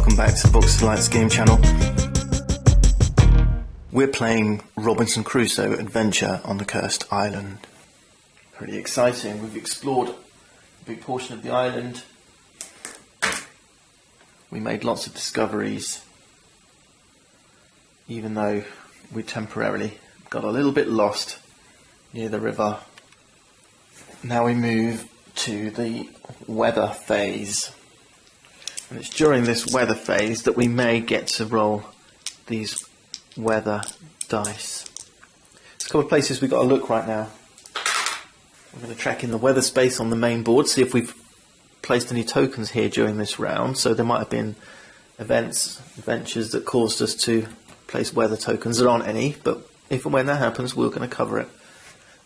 welcome back to the Box of Lights game channel. We're playing Robinson Crusoe Adventure on the Cursed Island. Pretty exciting. We've explored a big portion of the island. We made lots of discoveries, even though we temporarily got a little bit lost near the river. Now we move to the weather phase. And it's during this weather phase that we may get to roll these weather dice. There's a couple of places we've got to look right now. We're going to track in the weather space on the main board, see if we've placed any tokens here during this round. So there might have been adventures that caused us to place weather tokens. There aren't any, but if and when that happens, we're going to cover it.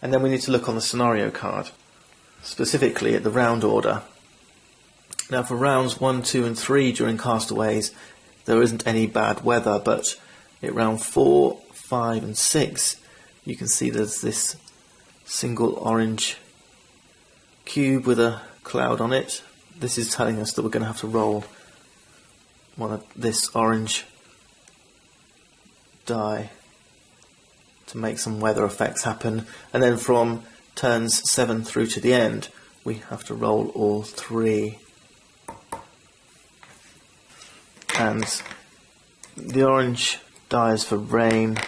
And then we need to look on the scenario card, specifically at the round order. Now for rounds 1, 2 and 3 during Castaways, there isn't any bad weather, but at round 4, 5 and 6, you can see there's this single orange cube with a cloud on it. This is telling us that we're going to have to roll one of this orange die to make some weather effects happen. And then from turns 7 through to the end, we have to roll all 3. And the orange die is for rain,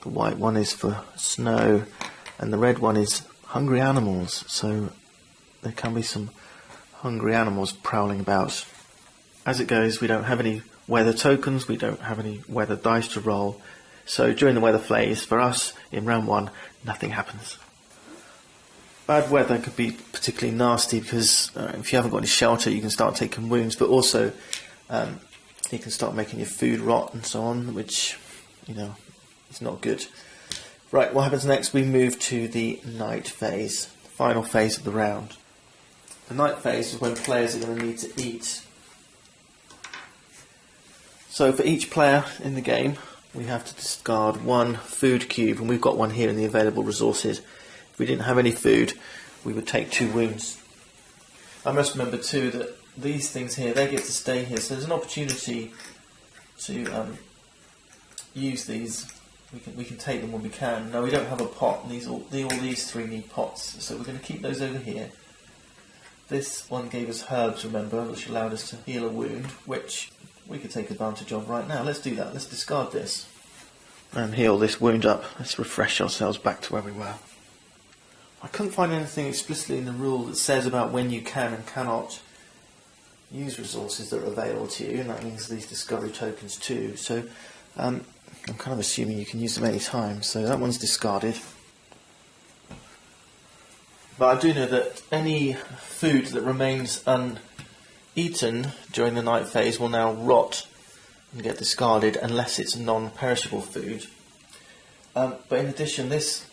the white one is for snow, and the red one is hungry animals. So there can be some hungry animals prowling about. As it goes, we don't have any weather tokens, we don't have any weather dice to roll. So during the weather phase, for us, in round 1, nothing happens. Bad weather could be particularly nasty because if you haven't got any shelter, you can start taking wounds, but also you can start making your food rot and so on, which, you know, is not good. Right, what happens next? We move to the night phase, the final phase of the round. The night phase is when players are going to need to eat. So for each player in the game, we have to discard 1 food cube, and we've got one here in the available resources. If we didn't have any food, we would take 2 wounds. I must remember too that these things here, they get to stay here, so there's an opportunity to use these. We can take them when we can. Now we don't have a pot, and all these 3 need pots, so we're going to keep those over here. This one gave us herbs, remember, which allowed us to heal a wound, which we could take advantage of right now. Let's do that. Let's discard this and heal this wound up. Let's refresh ourselves back to where we were. I couldn't find anything explicitly in the rule that says about when you can and cannot use resources that are available to you, and that means these discovery tokens too. So I'm kind of assuming you can use them any time, so that one's discarded. But I do know that any food that remains uneaten during the night phase will now rot and get discarded unless it's non-perishable food. But in addition, this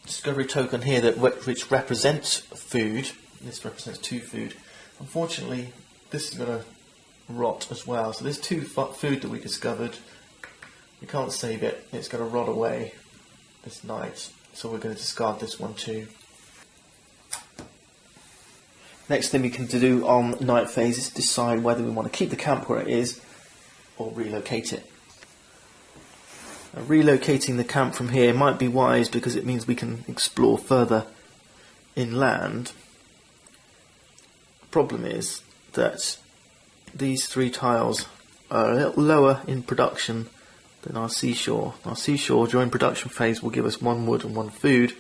discovery token here which represents food, this represents 2 food, unfortunately this is going to rot as well. So there's 2 food that we discovered. We can't save it, it's going to rot away this night, so we're going to discard this one too. Next thing we can do on night phase is decide whether we want to keep the camp where it is or relocate it. Now, relocating the camp from here might be wise because it means we can explore further inland. The problem is that these 3 tiles are a little lower in production than our seashore. Our seashore during production phase will give us 1 wood and 1 food.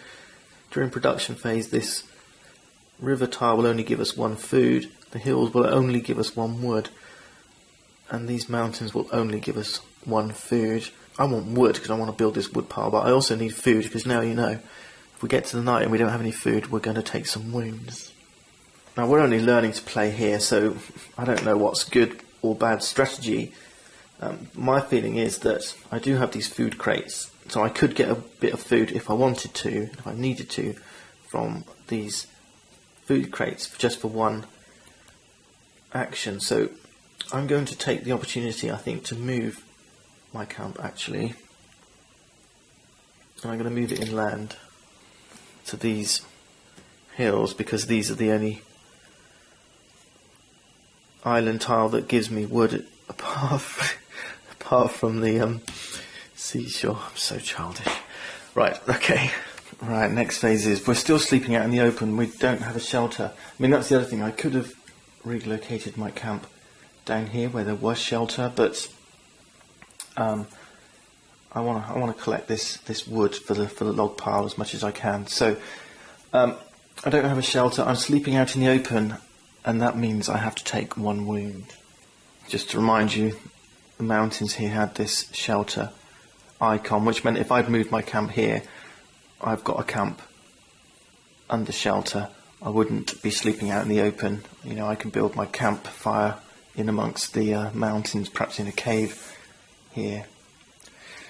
During production phase this river tile will only give us 1 food, the hills will only give us 1 wood, and these mountains will only give us 1 food. I want wood because I want to build this wood pile, but I also need food because now you know, if we get to the night and we don't have any food, we're going to take some wounds. Now we're only learning to play here, so I don't know what's good or bad strategy. My feeling is that I do have these food crates, so I could get a bit of food if I wanted to, if I needed to, from these food crates just for 1 action. So I'm going to take the opportunity, I think, to move my camp actually, and I'm going to move it inland to these hills because these are the only island tile that gives me wood apart from the seashore. I'm so childish. Right, okay. Right, next phase is we're still sleeping out in the open. We don't have a shelter. I mean, that's the other thing. I could have relocated my camp down here where there was shelter, but I want to collect this wood for the log pile as much as I can. So I don't have a shelter. I'm sleeping out in the open, and that means I have to take 1 wound. Just to remind you, the mountains here had this shelter icon, which meant if I'd moved my camp here, I've got a camp under shelter. I wouldn't be sleeping out in the open. You know, I can build my campfire in amongst the mountains, perhaps in a cave here.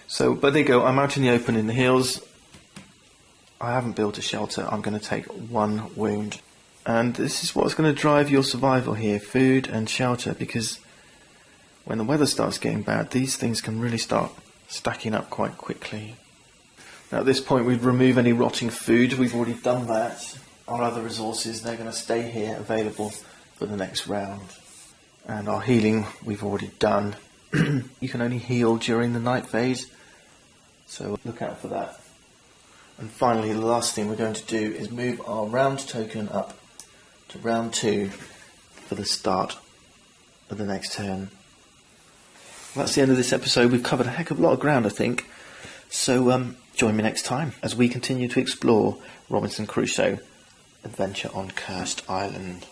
So, but there you go. I'm out in the open in the hills. I haven't built a shelter. I'm going to take 1 wound. And this is what's going to drive your survival here, food and shelter, because when the weather starts getting bad, these things can really start stacking up quite quickly. Now at this point we'd remove any rotting food. We've already done that. Our other resources, they're going to stay here available for the next round. And our healing we've already done. You can only heal during the night phase, so look out for that. And finally, the last thing we're going to do is move our round token up to round 2 for the start of the next turn. That's the end of this episode. We've covered a heck of a lot of ground, I think. So join me next time as we continue to explore Robinson Crusoe: Adventure on Cursed Island.